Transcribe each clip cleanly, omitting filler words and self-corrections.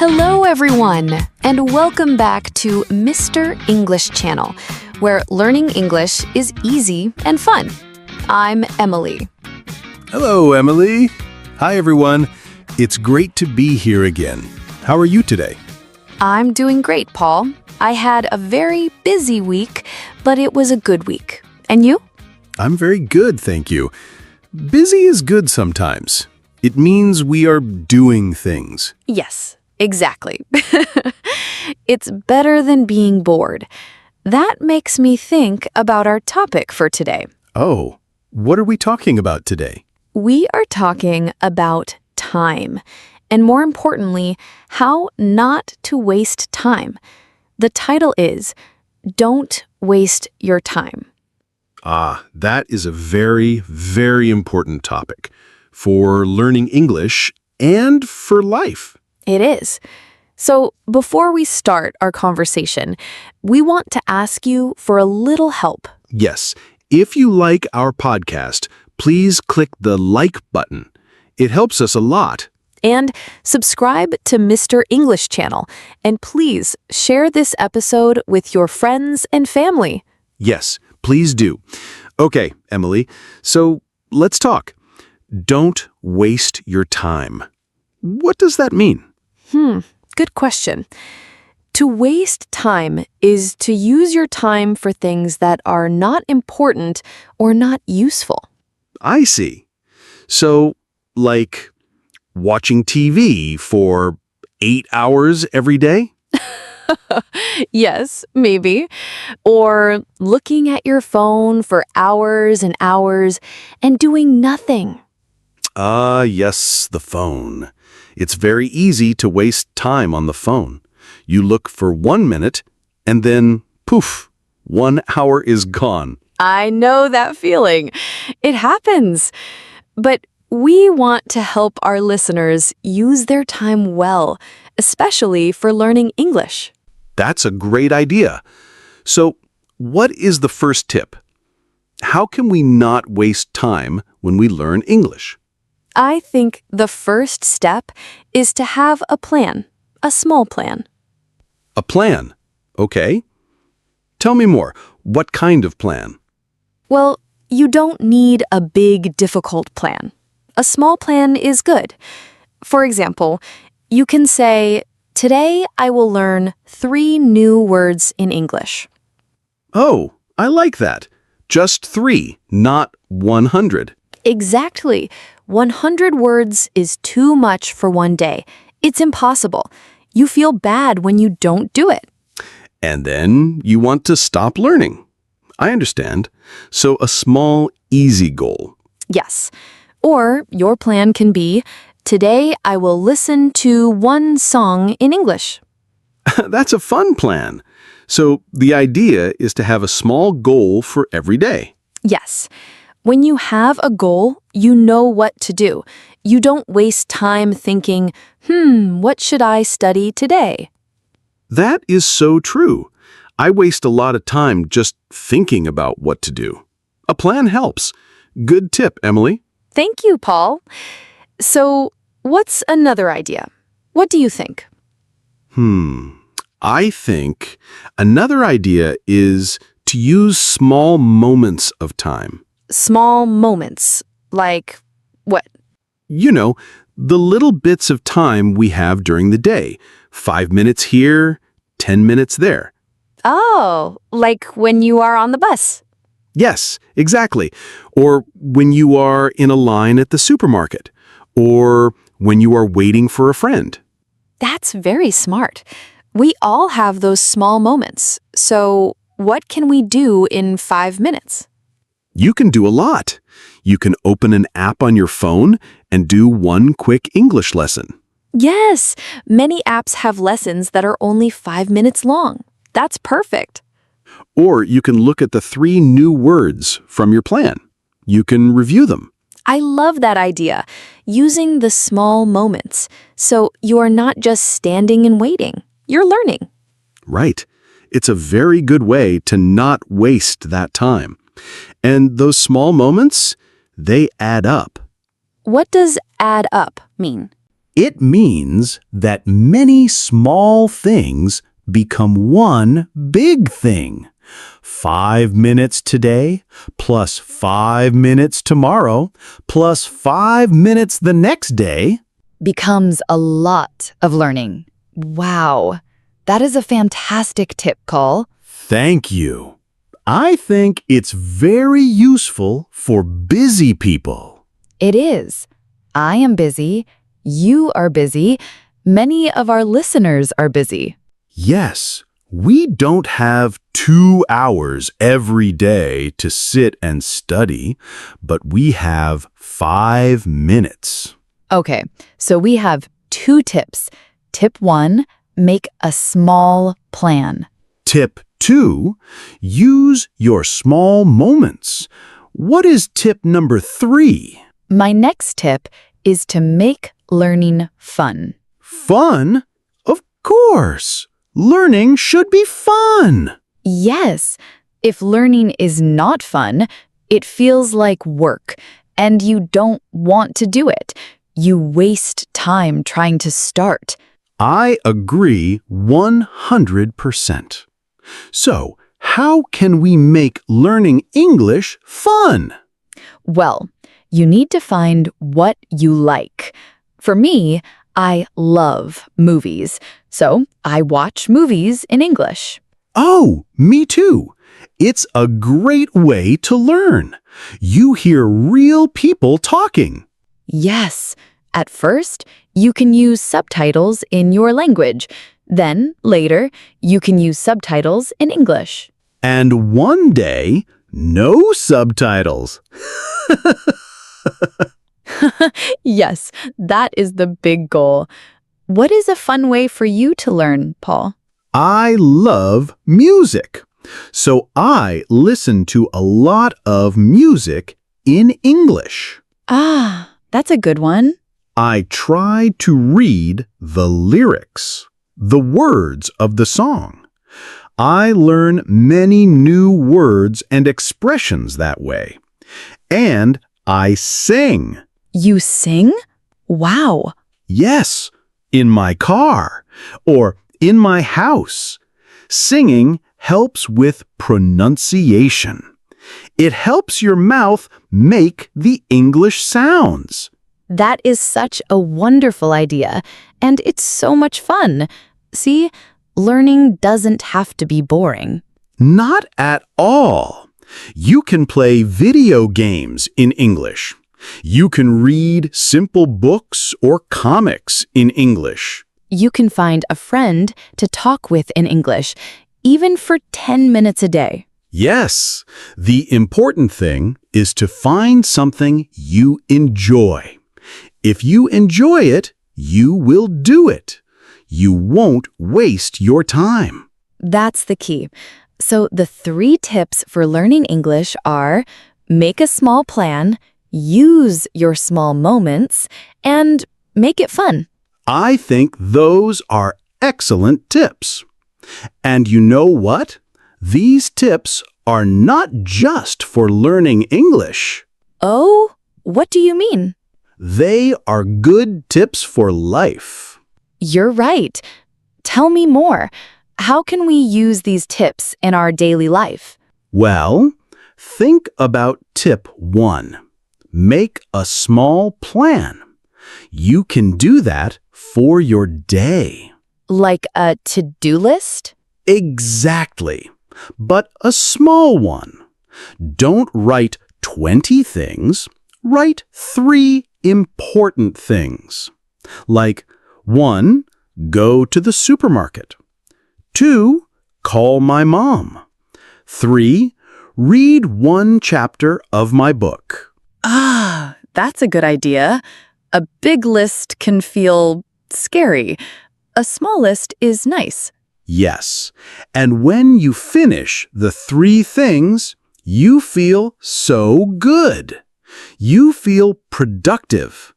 Hello, everyone, and welcome back to Mr. English Channel, where learning English is easy and fun. I'm Emily. Hello, Emily. Hi, everyone. It's great to be here again. How are you today? I'm doing great, Paul. I had a very busy week, but it was a good week. And you? I'm very good, thank you. Busy is good sometimes. It means we are doing things. Yes, exactly. It's better than being bored. That makes me think about our topic for today. Oh, what are we talking about today? We are talking about time, and more importantly, how not to waste time. The title is, Don't Waste Your Time. That is a very, very important topic for learning English and for life. It is. So before we start our conversation, we want to ask you for a little help. Yes, if you like our podcast, please click the like button. It helps us a lot. And subscribe to Mr. English Channel. And please share this episode with your friends and family. Yes, please do. Okay, Emily, so let's talk. Don't waste your time. What does that mean? Good question. To waste time is to use your time for things that are not important or not useful. I see. So, like watching TV for 8 hours every day? Yes, maybe. Or looking at your phone for hours and hours and doing nothing. Yes, the phone. It's very easy to waste time on the phone. You look for 1 minute, and then, poof, 1 hour is gone. I know that feeling. It happens. But we want to help our listeners use their time well, especially for learning English. That's a great idea. So, what is the first tip? How can we not waste time when we learn English? I think the first step is to have a plan, a small plan. A plan. Okay. Tell me more. What kind of plan? Well, you don't need a big, difficult plan. A small plan is good. For example, you can say, "Today I will learn 3 new words in English." Oh, I like that. Just 3, not 100. Exactly. 100 words is too much for one day. It's impossible. You feel bad when you don't do it. And then you want to stop learning. I understand. So a small, easy goal. Yes. Or your plan can be, "Today I will listen to 1 song in English." That's a fun plan. So the idea is to have a small goal for every day. Yes. When you have a goal, you know what to do. You don't waste time thinking, what should I study today? That is so true. I waste a lot of time just thinking about what to do. A plan helps. Good tip, Emily. Thank you, Paul. So, what's another idea? What do you think? I think another idea is to use small moments of time. Small moments, like what? You know, the little bits of time we have during the day. 5 minutes here, 10 minutes there. Oh, like when you are on the bus. Yes, exactly. Or when you are in a line at the supermarket. Or when you are waiting for a friend. That's very smart. We all have those small moments. So, what can we do in 5 minutes? You can do a lot. You can open an app on your phone and do 1 quick English lesson. Yes, many apps have lessons that are only 5 minutes long. That's perfect. Or you can look at the 3 new words from your plan. You can review them. I love that idea, using the small moments. So you are not just standing and waiting. You're learning. Right. It's a very good way to not waste that time. And those small moments, they add up. What does add up mean? It means that many small things become one big thing. 5 minutes today, plus 5 minutes tomorrow, plus 5 minutes the next day. Becomes a lot of learning. Wow, that is a fantastic tip, Cole. Thank you. I think it's very useful for busy people. It is. I am busy. You are busy. Many of our listeners are busy. Yes, we don't have 2 hours every day to sit and study, but we have 5 minutes. Okay, so we have 2 tips. Tip 1, make a small plan. Tip 2, use your small moments. What is tip number 3? My next tip is to make learning fun. Fun? Of course. Learning should be fun. Yes, if learning is not fun, it feels like work, and you don't want to do it. You waste time trying to start. I agree 100%. So, how can we make learning English fun? Well, you need to find what you like. For me, I love movies, so I watch movies in English. Oh, me too. It's a great way to learn. You hear real people talking. Yes, at first, you can use subtitles in your language. Then, later, you can use subtitles in English. And one day, no subtitles. Yes, that is the big goal. What is a fun way for you to learn, Paul? I love music. So I listen to a lot of music in English. Ah, that's a good one. I try to read the lyrics, the words of the song. I learn many new words and expressions that way. And I sing. You sing? Wow. Yes, in my car or in my house. Singing helps with pronunciation. It helps your mouth make the English sounds. That is such a wonderful idea, and it's so much fun. See, learning doesn't have to be boring. Not at all. You can play video games in English. You can read simple books or comics in English. You can find a friend to talk with in English, even for 10 minutes a day. Yes, the important thing is to find something you enjoy. If you enjoy it, you will do it. You won't waste your time. That's the key. So the 3 tips for learning English are make a small plan, use your small moments, and make it fun. I think those are excellent tips. And you know what? These tips are not just for learning English. Oh, what do you mean? They are good tips for life. You're right. Tell me more. How can we use these tips in our daily life? Well, think about tip 1. Make a small plan. You can do that for your day. Like a to-do list? Exactly, but a small one. Don't write 20 things. Write 3 important things. Like 1, go to the supermarket. 2, call my mom. 3, read 1 chapter of my book. Ah, that's a good idea. A big list can feel scary. A small list is nice. Yes, and when you finish the 3 things, you feel so good. You feel productive.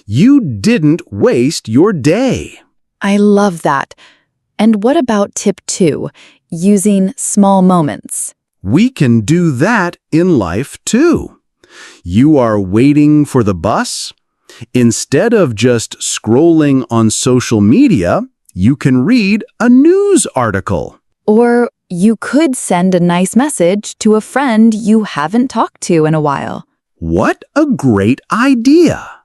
You didn't waste your day. I love that. And what about tip 2, using small moments? We can do that in life too. You are waiting for the bus. Instead of just scrolling on social media, you can read a news article. Or you could send a nice message to a friend you haven't talked to in a while. What a great idea!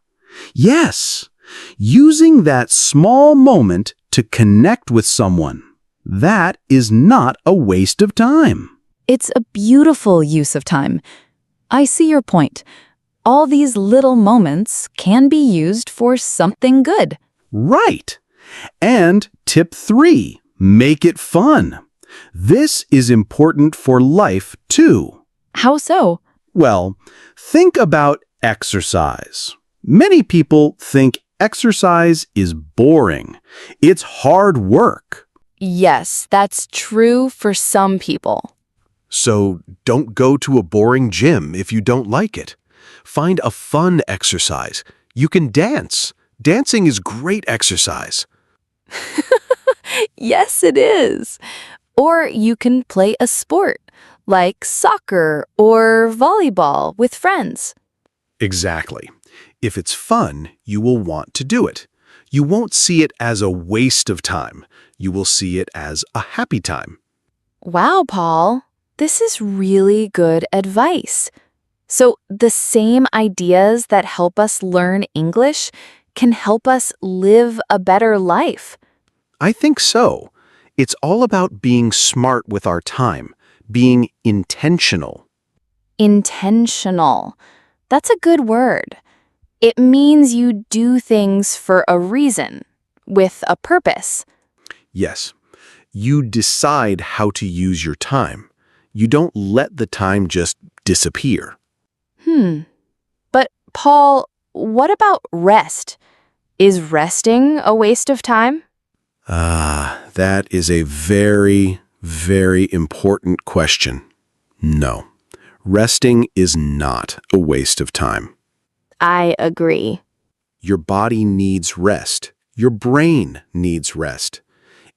Yes, using that small moment to connect with someone. That is not a waste of time. It's a beautiful use of time. I see your point. All these little moments can be used for something good. Right. And tip 3, make it fun. This is important for life, too. How so? Well, think about exercise. Many people think exercise is boring. It's hard work. Yes, that's true for some people. So don't go to a boring gym if you don't like it. Find a fun exercise. You can dance. Dancing is great exercise. Yes, it is. Or you can play a sport, like soccer or volleyball with friends. Exactly. If it's fun, you will want to do it. You won't see it as a waste of time. You will see it as a happy time. Wow, Paul, this is really good advice. So the same ideas that help us learn English can help us live a better life. I think so. It's all about being smart with our time, being intentional. Intentional. That's a good word. It means you do things for a reason, with a purpose. Yes, you decide how to use your time. You don't let the time just disappear. But, Paul, what about rest? Is resting a waste of time? That is a very, very important question. No, resting is not a waste of time. I agree. Your body needs rest. Your brain needs rest.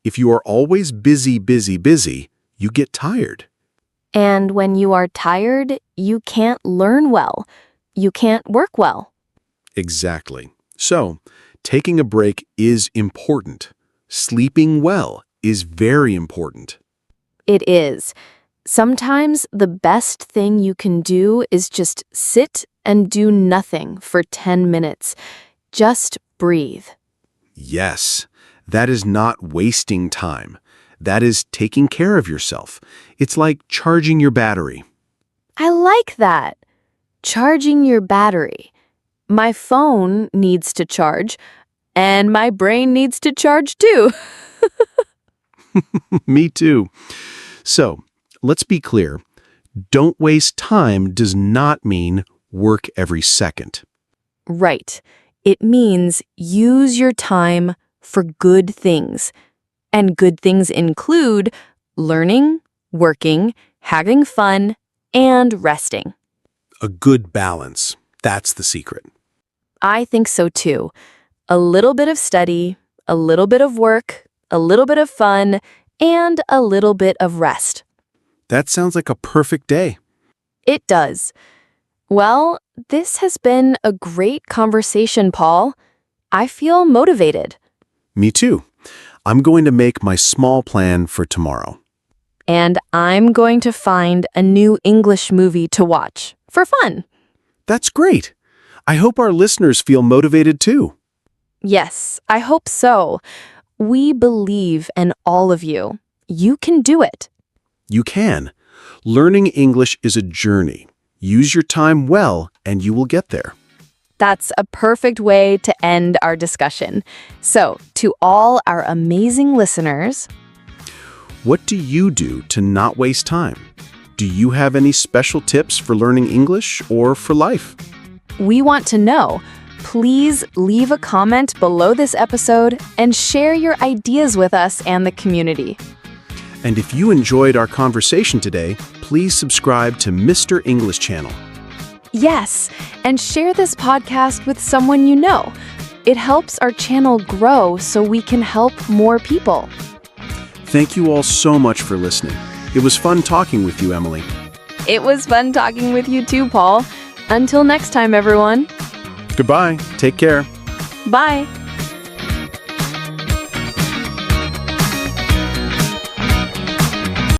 If you are always busy, you get tired. And when you are tired, you can't learn well. You can't work well. Exactly. So, taking a break is important. Sleeping well is very important. It is. Sometimes the best thing you can do is just sit and do nothing for 10 minutes. Just breathe. Yes, that is not wasting time. That is taking care of yourself. It's like charging your battery. I like that. Charging your battery. My phone needs to charge, and my brain needs to charge too. Me too. So, let's be clear. Don't waste time does not mean work every second. Right. It means use your time for good things. And good things include learning, working, having fun, and resting. A good balance. That's the secret. I think so too. A little bit of study, a little bit of work, a little bit of fun, and a little bit of rest. That sounds like a perfect day. It does. Well, this has been a great conversation, Paul. I feel motivated. Me too. I'm going to make my small plan for tomorrow. And I'm going to find a new English movie to watch for fun. That's great. I hope our listeners feel motivated too. Yes, I hope so. We believe in all of you. You can do it. You can. Learning English is a journey. Use your time well, and you will get there. That's a perfect way to end our discussion. So, to all our amazing listeners, what do you do to not waste time? Do you have any special tips for learning English or for life? we want to know. Please leave a comment below this episode and share your ideas with us and the community. And if you enjoyed our conversation today, please subscribe to Mr. English Channel. Yes, and share this podcast with someone you know. It helps our channel grow so we can help more people. Thank you all so much for listening. It was fun talking with you, Emily. It was fun talking with you too, Paul. Until next time, everyone. Goodbye. Take care. Bye.